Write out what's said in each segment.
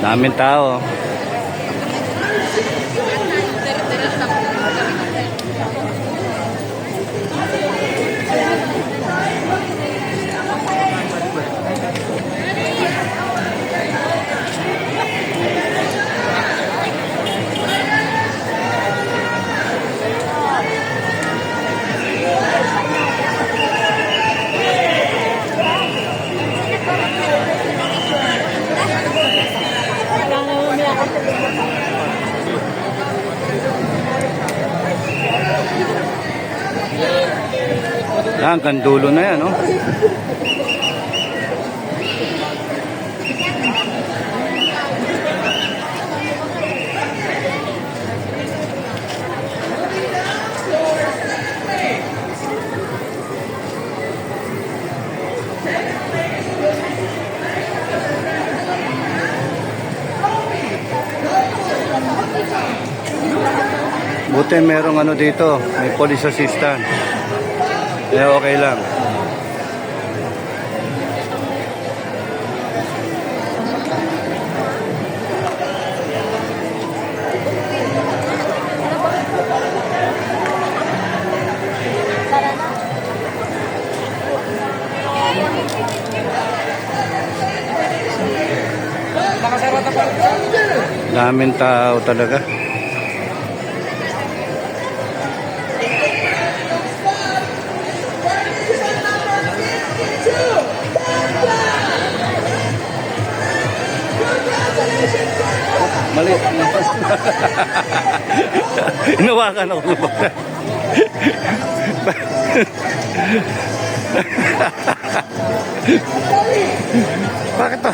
Daming tao. Hanggang dulo na yan, no? Buti merong ano dito, may police assistant. Eh, okay lang. Daming tao talaga. Mali. Inawakan ako. Bakit to?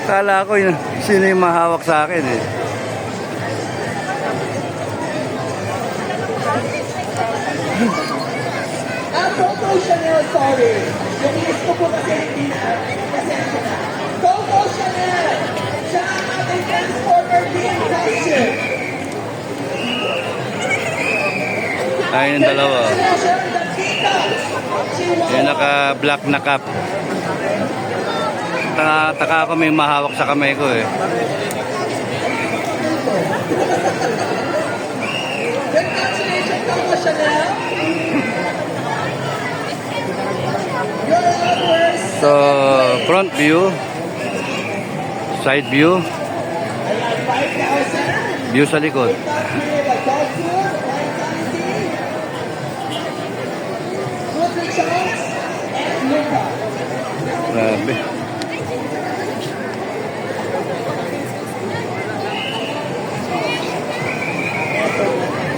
Kala ko yun, sino yung mahawak sa akin eh. Coco Chanel, sorry. Yung list ko po kasi hindi na. Coco Chanel. Siya ang ating transporter being tested. Tayo ng dalawa. Yung naka-black na cap. Taka ako may mahawak sa kamay ko eh. Congratulations, Coco Chanel. So, front view, side view, view sa likod. Grabe.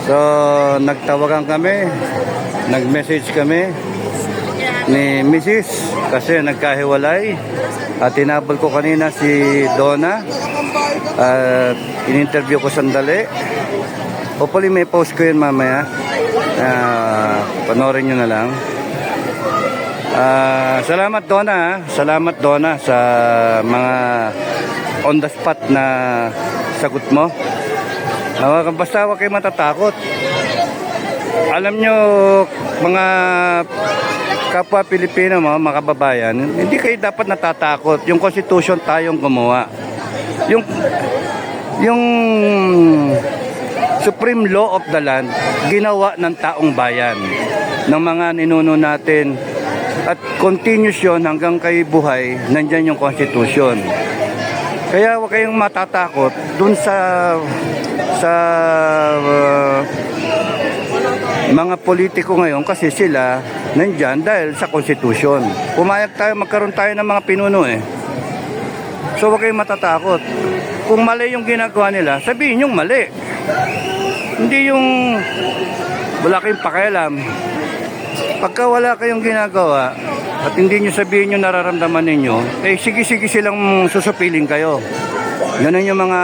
So, nagtawagan kami, nag-message kami ni Mrs. kasi nagkahiwalay at tinabol ko kanina si Donna at in-interview ko sandali. Hopefully may post ko yun mamaya, panoorin nyo na lang. Salamat Donna sa mga on the spot na sagot mo. Basta huwag kayo matatakot. Alam nyo mga kapwa Pilipino mo, mga kababayan, hindi kayo dapat natatakot. Yung constitution tayong gumawa. Yung supreme law of the land, ginawa ng taong bayan, ng mga ninuno natin. At continuous yun hanggang kay buhay, nandyan yung constitution. Kaya huwag kayong matatakot dun sa mga politiko ngayon kasi sila nandyan dahil sa konstitusyon. Pumayag tayo, magkaroon tayo ng mga pinuno eh. So huwag kayong matatakot. Kung mali yung ginagawa nila, sabihin yung mali. Hindi yung wala kayong pakialam. Pagka wala kayong ginagawa at hindi nyo sabihin yung nararamdaman ninyo, eh sige-sige silang susupiling kayo. Ganun yung mga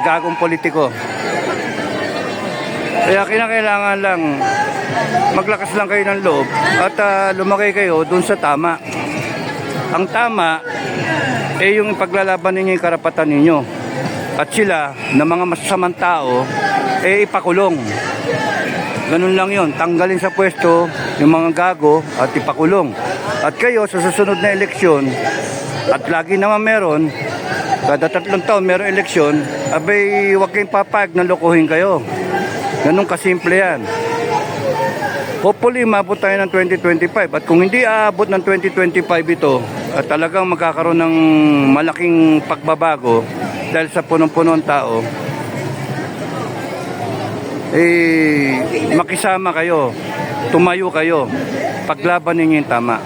gagong politiko. Kaya kinakailangan lang maglakas lang kayo ng loob at lumaki kayo dun sa tama. Ang tama eh yung paglalaban ninyo yung karapatan ninyo. At sila na mga masasamang tao eh ipakulong. Ganun lang yun. Tanggalin sa pwesto yung mga gago at ipakulong. At kayo sa susunod na eleksyon at lagi naman meron, Kada 3 taon meron eleksyon, abay huwag kayong papayag na lokohin kayo. Ganun kasimple yan. Hopefully, maabot tayo ng 2025. At kung hindi aabot ng 2025 ito, at talagang magkakaroon ng malaking pagbabago dahil sa punong-punong tao, makisama kayo, tumayo kayo, paglaban ninyo yung tama.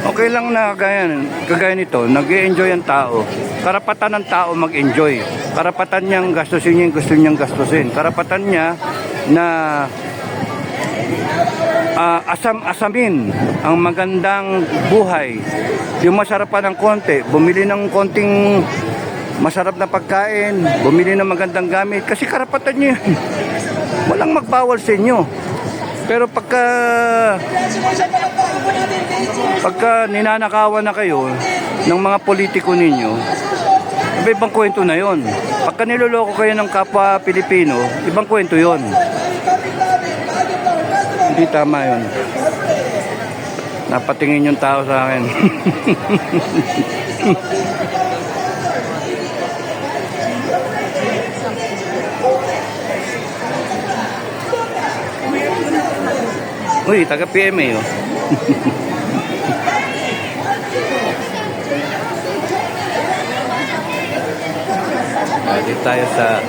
Okay lang na kagaya nito, nag-i-enjoy ang tao. Karapatan ng tao mag-enjoy. Karapatan niyang gastusin yung gusto niyang gastusin. Karapatan niya na asam-asamin ang magandang buhay. Yung masarapan ng konti, bumili ng konting masarap na pagkain, bumili ng magandang gamit. Kasi karapatan niyo yun. Walang magbawal sa inyo. Pero pagka ninanakawan na kayo ng mga politiko ninyo, ibang kwento na yon. Pagka niloloko kayo ng kapwa Pilipino, ibang kwento yon. Hindi tama yon. Napatingin yung tao sa akin. Uy, taga PMA oh. Dito tayo sa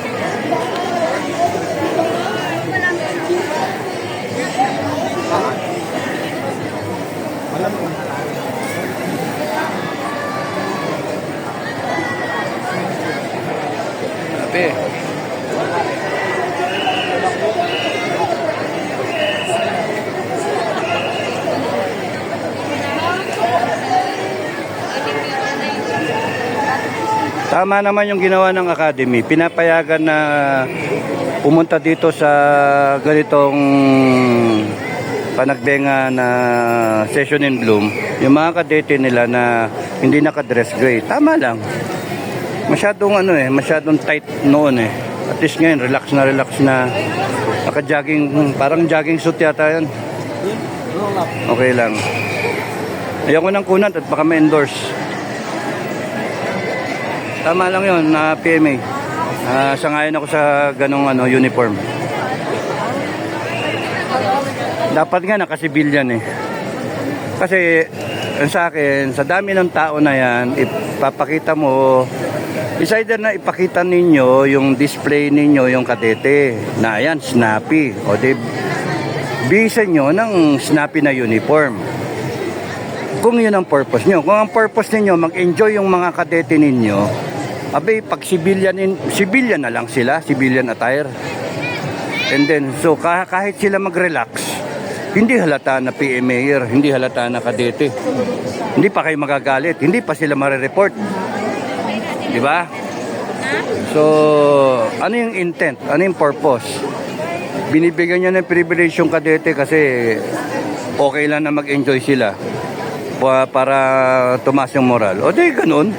Sabi. Tama naman yung ginawa ng Academy. Pinapayagan na pumunta dito sa ganitong panagbenga na session in bloom. Yung mga kadete nila na hindi naka-dress gray. Tama lang. Masyadong tight noon eh. At least ngayon, relax na. Naka-jogging, parang jogging suit yata yan. Okay lang. Ayoko ng kunat at baka ma-endorse. Tama lang yun na PMA. Sangayon ako sa ganong uniform. Dapat nga naka-civilian eh. Kasi sa akin, sa dami ng tao na yan, ipapakita mo, is either na ipakita ninyo yung display ninyo, yung kadete, na ayan, snappy. O di, bisan nyo ng snappy na uniform. Kung yun ang purpose nyo. Kung ang purpose ninyo, mag-enjoy yung mga kadete ninyo, abay, pag civilian na lang sila, civilian attire. And then, so kahit sila mag-relax, hindi halata na PMAer, hindi halata na kadete. Hindi pa kayo magagalit, hindi pa sila mare-report. Di ba? So, ano yung intent? Ano yung purpose? Binibigyan niya ng privilege yung kadete kasi okay lang na mag-enjoy sila para tumaas yung moral. O di, ganun.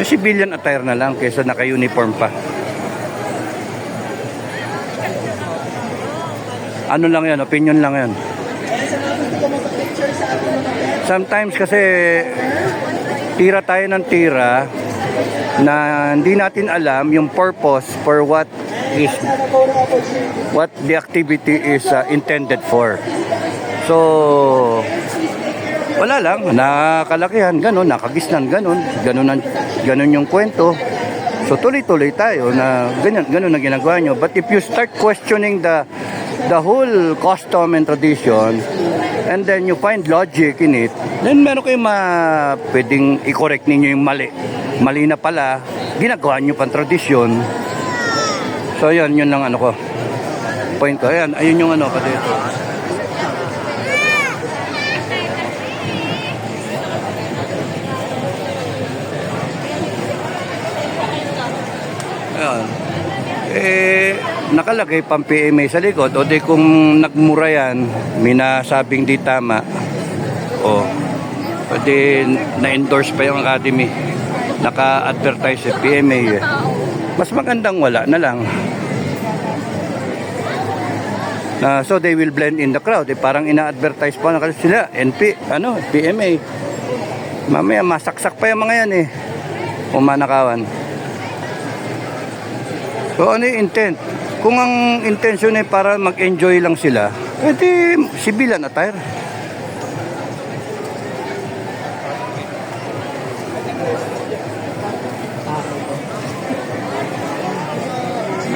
Civilian attire na lang kaysa naka-uniform pa. Ano lang yan, opinion lang yan. Sometimes kasi tira tayo ng tira na hindi natin alam yung purpose for what the activity is intended for. So, wala lang, nakalakihan, ganun, nakagisnan, ganun yung kwento. So tuloy-tuloy tayo na ganun ang ginagawa nyo. But if you start questioning the whole custom and tradition, and then you find logic in it, then meron kayong pwedeng i-correct ninyo yung mali. Mali na pala, ginagawa nyo pang tradisyon. So yun lang ko. Point ko, ayun yung kadito. Nakalagay pang PMA sa likod o di kung nagmura yan, may nasabing di tama o di na-endorse pa yung Academy, naka-advertise sa PMA mas magandang wala na lang. So they will blend in the crowd. Parang ina-advertise pa na kasi sila, PMA. Mamaya masaksak pa yung mga yan eh. Umanakawan. So ano yung intent? Kung ang intention ay para mag-enjoy lang sila, edi civilian attire.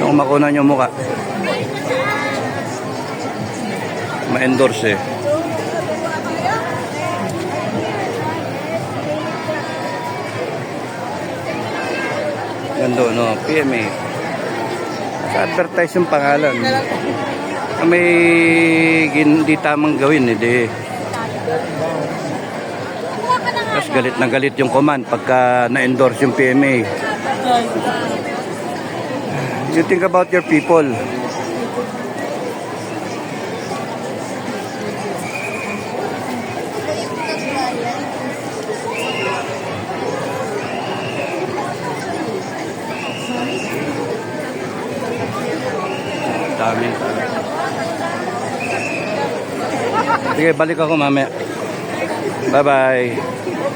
Kung makunan yung muka, ma-endorse eh. Gando, no? PMA. Sa advertise yung pangalan. May hindi tamang gawin, hindi. Tapos galit na galit yung command pagka na-endorse yung PMA. You think about your people. Dami. Sige, balik ako mamaya. Bye-bye.